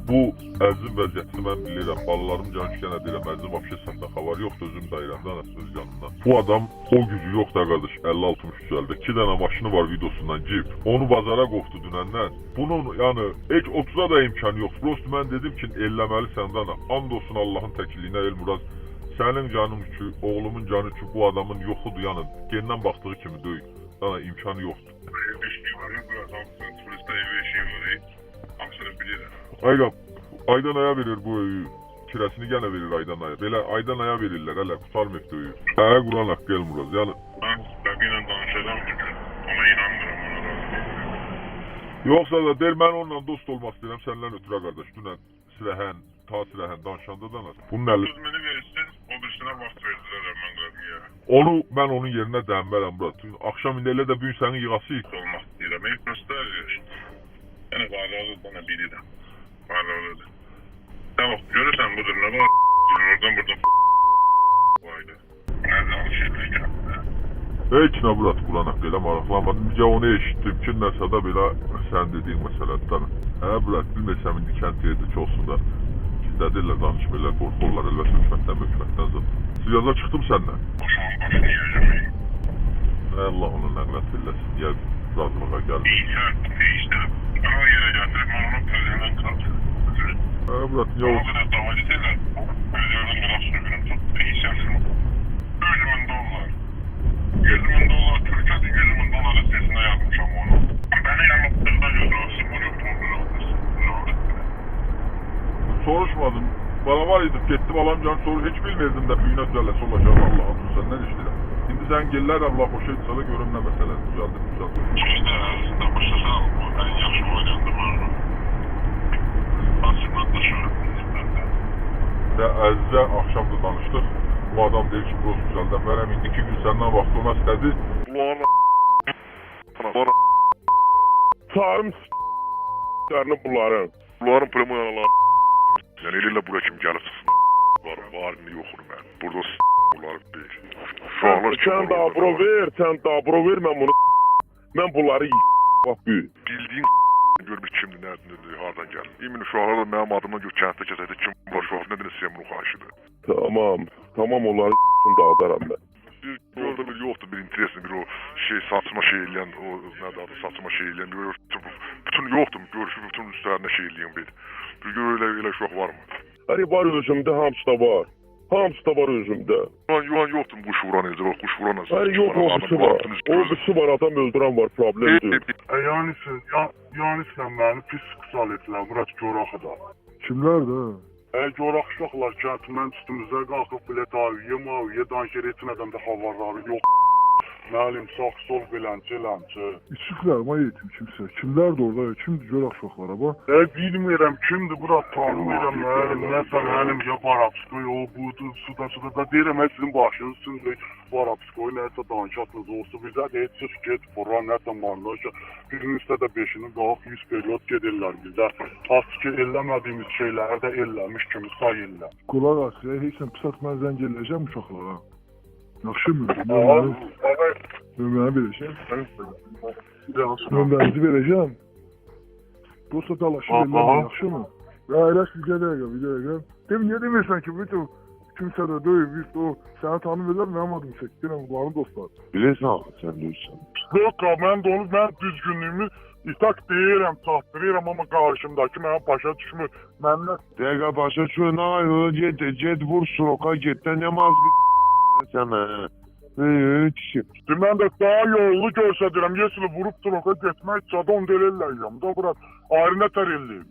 Bu əzim vəziyyətini mən bilirəm. Balalarım can şikənə deyirəm. Əzim vapşe səndən xəvar yoxdur, özüm dayıramdan öz yanından. Bu adam o gücü yoxdur qardaş. 50-60 düzəldi. 2 dənə maşını var videosundan cip. Onu bazara qovdu dünəndən. Bunun yəni heç 30'a da imkanı yox. Prost mən dedim ki, elləməlisən dana. And olsun Allahın təkilliyinə Elmuraz. Sənin canın üçün, oğlumun canı üçün bu adamın yoxudur yəni. Gendən baxdığı kimi döy. Dana imkanı yoxdur. Aydanaya verir bu kirəsini gene verir Aydanaya. Belə Aydanaya verirlər hələ qutarmıq döyü. Həyə Quran haqqı Elmuraz. Yəni ben Bəqiylə danışacağım bugün. Ona inanmıram ona razı. Yoxsa da der mən onunla dost olmaq istəyirəm səndən ötürə qardaş. Dünən Sirəhən, ta Sirəhən danışanda da nasıl? Bunun əli... Sözməni verirsin, o birisine vaxt verdirərəm mən Qəbiyə. Ben onun yerine dəyənmərəm Murat. Akşam indi elə də bugün sənin yığası Olmaq istəyirəm. Ey göstərir. Yəni varlığı bana biridir. Varlığıdır. Tamam, görürsən budur ne var? Oradan buradan vaydı. Nerede alışırlar kendine? Heç nə Murat Quran haqqı elə maraqlanmadım. Bizə onu eşitdim ki, nəsədə belə sən dediyin məsələdən. Murat bilməsəm indi kənd yerdə olsun da. Gizlədirlər, danışmırlar, qorxurlar, elə hökmətdən zat. Siyaza çıxdım səndən. Boşanın başını yiyəcəm. Allah onu nəqlət eləsin, yer razılığa gəldi. Değiştirip, ama yere getirip ben onun közünden kaldım. Murat, niyə O olsun? kadar davet ederler. Gözlerden biraz sürgünüm tut. Değiştirsin. 100.000 dolar. 100.000 dolar. Türkiye'de 100.000 dolar sesine yapmışam onu. Beni yanılttığında gözü olsun. Bunu yapmışsın. Soruşmadım. Bana var idi, getdim alamcan soru hiç bilmirdim de büyüne düzəlləsi olacaq Allah atın səndən işləyirəm. İndi sən gəllər Allah xoşa etsə də görüm nə məsələ düzəldi. İşte arasında başlasam en yaxşı oynayandım onu. Açıqdan dışarı. Və Əzizə axşam da danışdıq. Bu adam deyir ki, Prost güzəldən verəm. İndi 2 gün səndən vaxt ona istədi. Sarım s***lerini bunların. Bunların primo yanalar. Yani eliyle buraya kim gelip sıksın. Var mı yokur ben. Burada bunlar değil. Sen dabro ver, sen dabro ver ben bunu ben bunları bak büyük. Bildiğin görmüş kimdi, nereden, hardan geldi. Emin uşaqlar da benim adımdan gör kəntte keçəkdə kim var uşaq, nə dinə bu xahişidir. Tamam onları dağıdaram ben. Orada bir yoktu, bir interesli bir o şey saçma şey eləyən, o nədir adı saçma şey eləyən, bütün yoktu, görüşüp bütün üstlerine şey eləyən bir. Bir gör öyle uşaq var mı? Hani var özümde, hamısı da var. Hamısı da var özümde. Yuhan yoktu bu kuş vuran ezir, o kuş vuran ezir. Hani yok o birisi var. O birisi var, adam öldüren var, problem değil. Yani sen beni pis kısal ettiler, Murat Corakı'da. Kimler de? Corak uşaqlar kəntindən üstümüzə qalxıb bilet aviyə danşer etmədən də havarları yox. Məlim, sağ, sol, beləncə. İçikler ma yetim kimse. Kimler de orada? Kimdi gör akşaklara bak. Bilmirəm kimdir, bura tanımıram, məlim, nəsə mənim ya Barabskoy, o budur, suda da deyirəm, sizin başınız üstündə Barabskoy, nəsə danışatınız olsa, bizə də heç çıx get, bura, nəsə marnaşa, birinin üstə də 5'ini qalx, 100 periyot gedirlər bizə. Az ki, elləmədiyimiz şeyləri də elləmiş kimi sayırlar. Kulak asya, hiç sen pısat ben zəng eləyəcəm uşaqlara. Yaxşı mı? Nömrəni verəcəm. Nömrənizi verəcəm. Dosta dalaşıb eləyəm, yaxşı mı? Ya eləş bir dəqiqə. Niyə demirsən ki, bütün kimsə də döyüb, o səni tanımırlar, mənim adım çəkdirəm, bunların dostlar. Bilirsən axı, sən deyirsən. Yox, mən də onu, mən düzgünlüyümü İstaq deyirəm, çatdırıram, amma qarşımdakı mənə başa düşmür. Mənlə... Dəqiqə başa düşmür, nə ayrı, get vur suroka, getdə nə mazqı sənə. Mən də daha yollu görsədirəm, yesili vurub suroka getmək, cadon delirlər da, bura ayrı nətər eləyim.